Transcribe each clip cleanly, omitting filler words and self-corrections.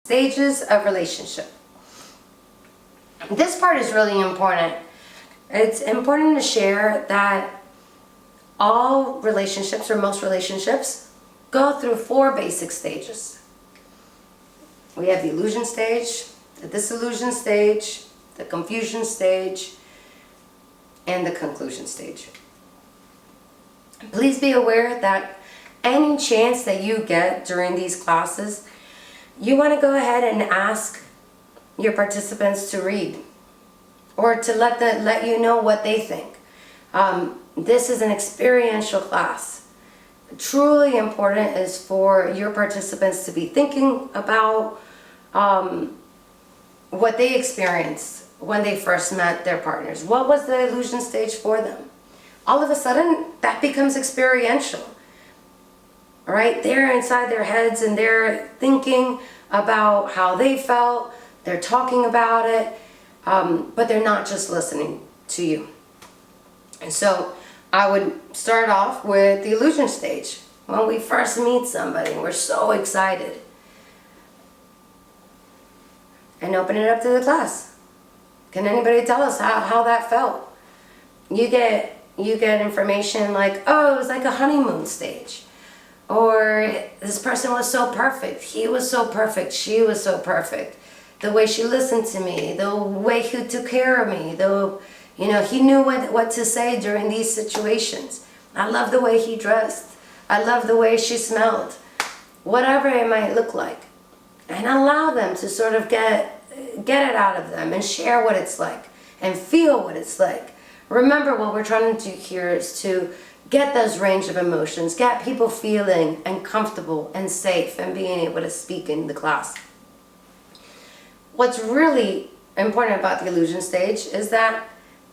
Stages of relationship. This part is really important. It's important to share that all relationships, or most relationships, go through 4 basic stages. We have the illusion stage, the disillusion stage, the confusion stage, and the conclusion stage. Please be aware that any chance that you get during these classes, you want to go ahead and ask your participants to read, or to let you know what they think. This is an experiential class. Truly important is for your participants to be thinking about what they experienced when they first met their partners. What was the illusion stage for them? All of a sudden, that becomes experiential. Right? They're inside their heads and they're thinking about how they felt. They're talking about it, but they're not just listening to you. And so I would start off with the illusion stage. When we first meet somebody, we're so excited. And open it up to the class. Can anybody tell us how that felt? You get information like, oh, it was like a honeymoon stage. Or this person was so perfect. He was so perfect. She was so perfect. The way she listened to me, the way he took care of me, he knew what to say during these situations. I love the way he dressed. I love the way she smelled. Whatever it might look like. And allow them to sort of get it out of them and share what it's like and feel what it's like. Remember, what we're trying to do here is to get those range of emotions, get people feeling and comfortable and safe and being able to speak in the class. What's really important about the illusion stage is that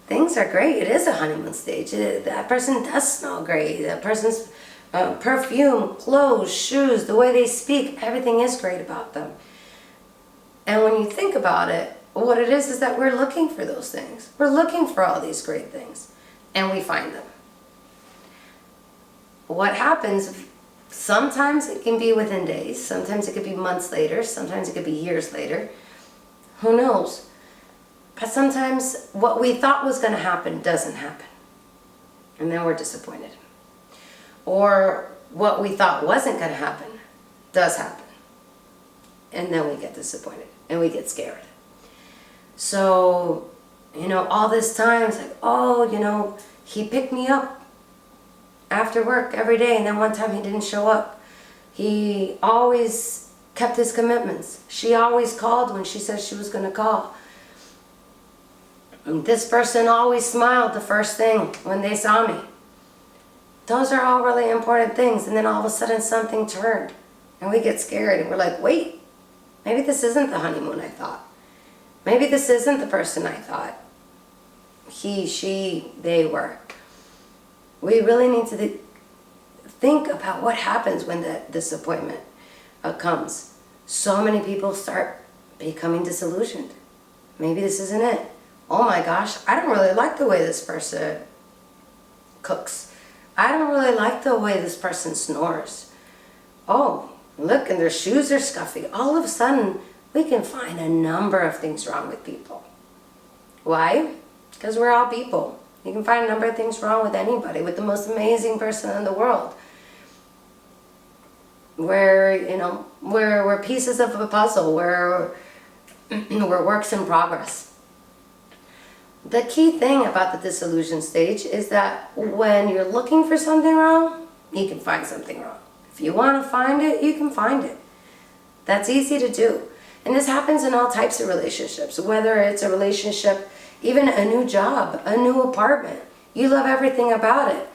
things are great. It is a honeymoon stage. That person does smell great. That person's perfume, clothes, shoes, the way they speak, everything is great about them. And when you think about it, what it is that we're looking for those things. We're looking for all these great things, and we find them. What happens, sometimes it can be within days, sometimes it could be months later, sometimes it could be years later. Who knows? But sometimes what we thought was going to happen doesn't happen. And then we're disappointed. Or what we thought wasn't going to happen does happen. And then we get disappointed and we get scared. So, all this time it's like, oh, he picked me up after work every day, and then one time he didn't show up. He always kept his commitments. She always called when she said she was going to call. And this person always smiled the first thing when they saw me. Those are all really important things, and then all of a sudden something turned, and we get scared, and we're like, wait, maybe this isn't the honeymoon I thought. Maybe this isn't the person I thought he, she, they were. We really need to think about what happens when the disappointment comes. So many people start becoming disillusioned. Maybe this isn't it. Oh my gosh, I don't really like the way this person cooks. I don't really like the way this person snores. Oh, look, and their shoes are scuffy. All of a sudden, we can find a number of things wrong with people. Why? Because we're all people. You can find a number of things wrong with anybody, with the most amazing person in the world. We're pieces of a puzzle. We're works in progress. The key thing about the disillusion stage is that when you're looking for something wrong, you can find something wrong. If you want to find it, you can find it. That's easy to do. And this happens in all types of relationships, whether it's a relationship, even a new job, a new apartment. You love everything about it,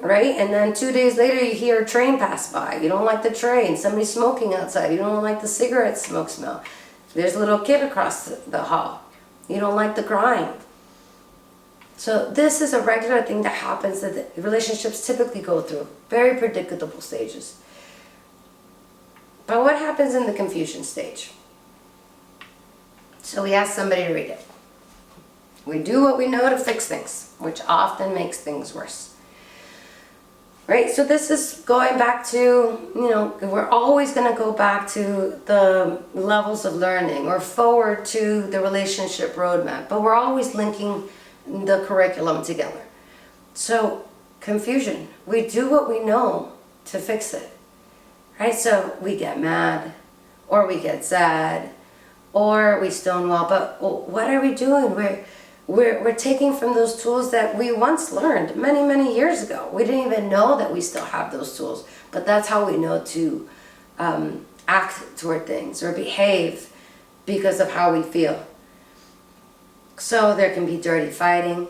right? And then 2 days later you hear a train pass by. You don't like the train. Somebody's smoking outside. You don't like the cigarette smoke smell. There's a little kid across the hall. You don't like the crying. So this is a regular thing that happens that the relationships typically go through. Very predictable stages. But what happens in the confusion stage? So we ask somebody to read it. We do what we know to fix things, which often makes things worse. right? So this is going back to, we're always going to go back to the levels of learning or forward to the relationship roadmap, but we're always linking the curriculum together. So confusion, we do what we know to fix it, right? So we get mad, or we get sad, or we stonewall, but what are we doing? We're taking from those tools that we once learned many, many years ago. We didn't even know that we still have those tools, but that's how we know to act toward things or behave because of how we feel. So there can be dirty fighting.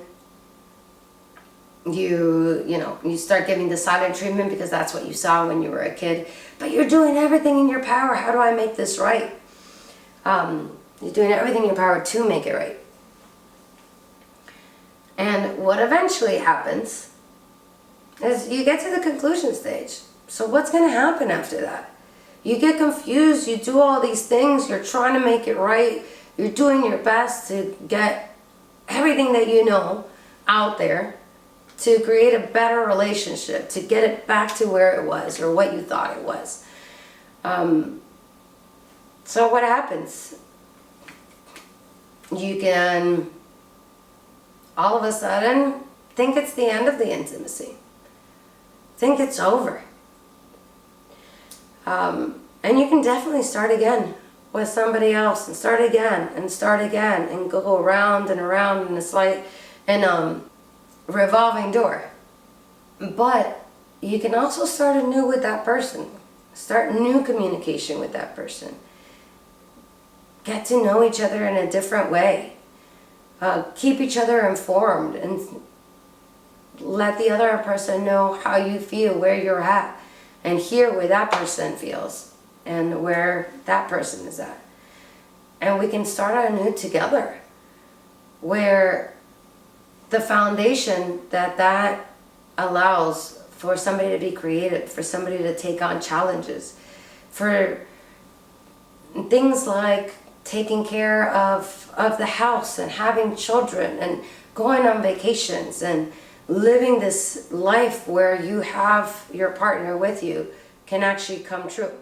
You start giving the silent treatment because that's what you saw when you were a kid, but you're doing everything in your power. How do I make this right? You're doing everything in your power to make it right. And what eventually happens is you get to the conclusion stage. So what's going to happen after that? You get confused, you do all these things, you're trying to make it right, you're doing your best to get everything that you know out there to create a better relationship, to get it back to where it was or what you thought it was. So what happens? You can all of a sudden think it's the end of the intimacy. Think it's over. And you can definitely start again with somebody else and start again and go around and around in this revolving door. But you can also start anew with that person. Start new communication with that person. Get to know each other in a different way. Keep each other informed and let the other person know how you feel, where you're at, and hear where that person feels and where that person is at. And we can start anew together, where the foundation that allows for somebody to be creative, for somebody to take on challenges, for things like taking care of the house and having children and going on vacations and living this life where you have your partner with you can actually come true.